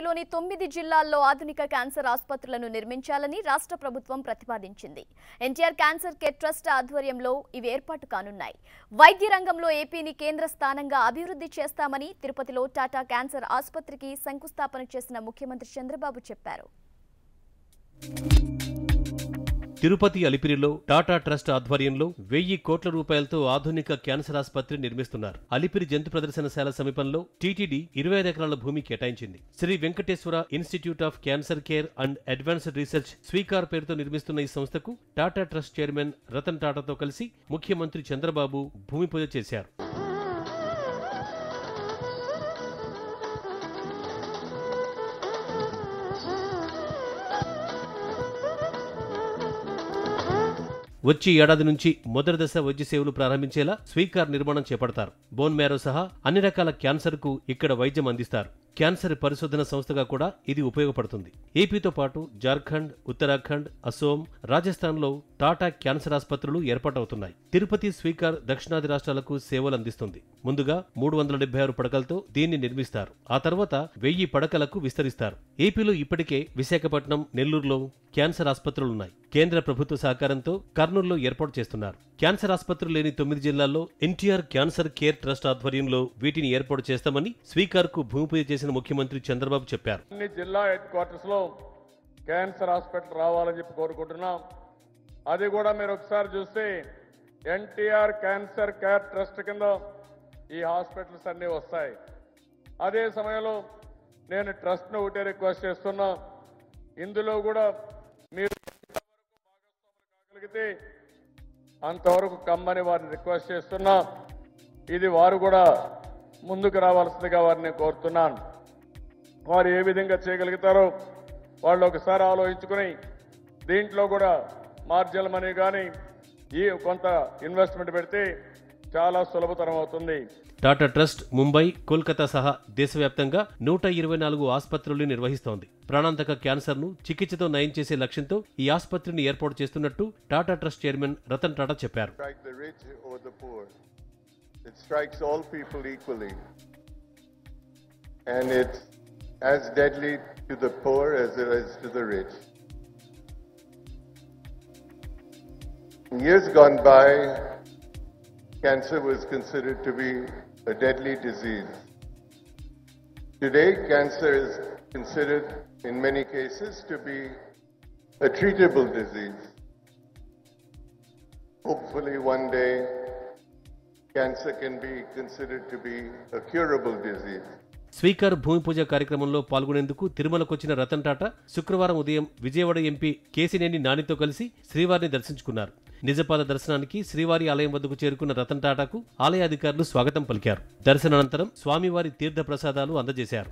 దేశంలోని 9 జిల్లాల్లో ఆధునిక క్యాన్సర్ ఆసుపత్రులను నిర్మించాలని రాష్ట్ర ప్రభుత్వం ప్రతిపాదించింది. ఎన్టీఆర్ క్యాన్సర్ కేర్ ట్రస్ట్ ఆధ్వర్యంలో ఇవి ఏర్పాటు కానున్నాయి. వైద్య రంగంలో ఏపీని కేంద్ర స్థానంగా అభివృద్ధి చేస్తామని తిరుపతిలో టాటా క్యాన్సర్ ఆసుపత్రికి శంకుస్థాపన చేసిన ముఖ్యమంత్రి చంద్రబాబు చెప్పారు. తిరుపతి అలిపిరిలో టాటా ట్రస్ట్ ఆధ్వర్యంలో 1000 కోట్ల రూపాయలతో ఆధునిక క్యాన్సర్ ఆసుపత్రి నిర్మిస్తున్నారు. అలిపిరి జంతు ప్రదర్శనశాల సమీపంలో టీటీడీ 25 ఎకరాల భూమి కేటాయించింది. Sri Venkateswara institute of cancer care and advanced research స్వీకార్ పేరుతో నిర్మిస్తున్న ఈ సంస్థకు టాటా ట్రస్ట్ చైర్మన్ రతన్ టాటాతో కలిసి ముఖ్యమంత్రి చంద్రబాబు భూమి పూజ చేశారు. వచ్చే ఏడాది నుంచి మొదటి దశ వైద్య సేవలు ప్రారంభించేలా స్వీకార్ నిర్మాణం చేపడతారు. బోన్ మ్యారో సహా అన్ని రకాల క్యాన్సర్కు ఇక్కడ వైద్యం అందిస్తారు. క్యాన్సర్ పరిశోధన సంస్థగా కూడా ఇది ఉపయోగపడుతుంది. ఏపీతో పాటు జార్ఖండ్, ఉత్తరాఖండ్, అసోం, రాజస్థాన్లో టాటా క్యాన్సర్ ఆసుపత్రులు ఏర్పాటవుతున్నాయి. తిరుపతి స్వీకార్ దక్షిణాది రాష్ట్రాలకు సేవలు అందిస్తుంది. ముందుగా 376 పడకలతో దీన్ని నిర్మిస్తారు. ఆ తర్వాత 1000 పడకలకు విస్తరిస్తారు. ఏపీలో ఇప్పటికే విశాఖపట్నం, నెల్లూరులో క్యాన్సర్ ఆసుపత్రులున్నాయి. కేంద్ర ప్రభుత్వ సహకారంతో కర్నూలులో ఏర్పాటు చేస్తున్నారు. క్యాన్సర్ ఆసుపత్రులు లేని 9 జిల్లాల్లో ఎన్టీఆర్ క్యాన్సర్ కేర్ ట్రస్ట్ ఆధ్వర్యంలో వీటిని ఏర్పాటు చేస్తామని స్వీకార్ కు భూమి పూజ చేసిన ముఖ్యమంత్రి చంద్రబాబు చెప్పారు. అన్ని జిల్లా హెడ్ క్వార్టర్స్ లో క్యాన్సర్ హాస్పిటల్ రావాలని చెప్పి కోరుకుంటున్నాం. అది కూడా మీరు ఒకసారి చూస్తే ఎన్టీఆర్ క్యాన్సర్ కేర్ ట్రస్ట్ కింద ఈ హాస్పిటల్స్ అన్ని వస్తాయి. అదే సమయంలో నేను ట్రస్ట్ ను ఒకటే రిక్వెస్ట్ చేస్తున్నా, ఇందులో కూడా మీరు కాగలిగితే అంతవరకు కమ్మని వారిని రిక్వెస్ట్ చేస్తున్నా. ఇది వారు కూడా ముందుకు రావాల్సిందిగా వారిని కోరుతున్నాను. వారు ఏ విధంగా చేయగలుగుతారో వాళ్ళు ఒకసారి ఆలోచించుకుని దీంట్లో కూడా మార్జినల్ మనీ కానీ ఈ కొంత ఇన్వెస్ట్మెంట్ పెడితే చాలా సులభతరం అవుతుంది. టాటా ట్రస్ట్ ముంబై, కోల్కతా సహా దేశవ్యాప్తంగా 124 ఆసుపత్రులు నిర్వహిస్తోంది. ప్రాణాంతక క్యాన్సర్ ను చికిత్సతో నయం చేసే లక్ష్యంతో ఈ ఆసుపత్రిని ఏర్పాటు చేస్తున్నట్టు టాటా ట్రస్ట్ చైర్మన్ రతన్ టాటా చెప్పారు. It strikes all people equally, and it's as deadly to the poor as it is to the rich. In years gone by, cancer was considered to be a deadly disease. Today, cancer is considered in many cases to be a treatable disease. Hopefully one day, cancer can be considered to be a curable disease. Sweekar భూమి పూజ కార్యక్రమంలో పాల్గొనేందుకు తిరుమలకొచ్చిన రతన్ టాటా శుక్రవారం ఉదయం Vijayawada MP Kesineni నానితో కలిసి శ్రీవారిని దర్శించుకున్నారు. నిజపాద దర్శనానికి శ్రీవారి ఆలయం వద్దకు చేరుకున్న రతన్ టాటాకు ఆలయ అధికారులు స్వాగతం పలికారు. దర్శనానంతరం స్వామివారి తీర్థ ప్రసాదాలు అందజేశారు.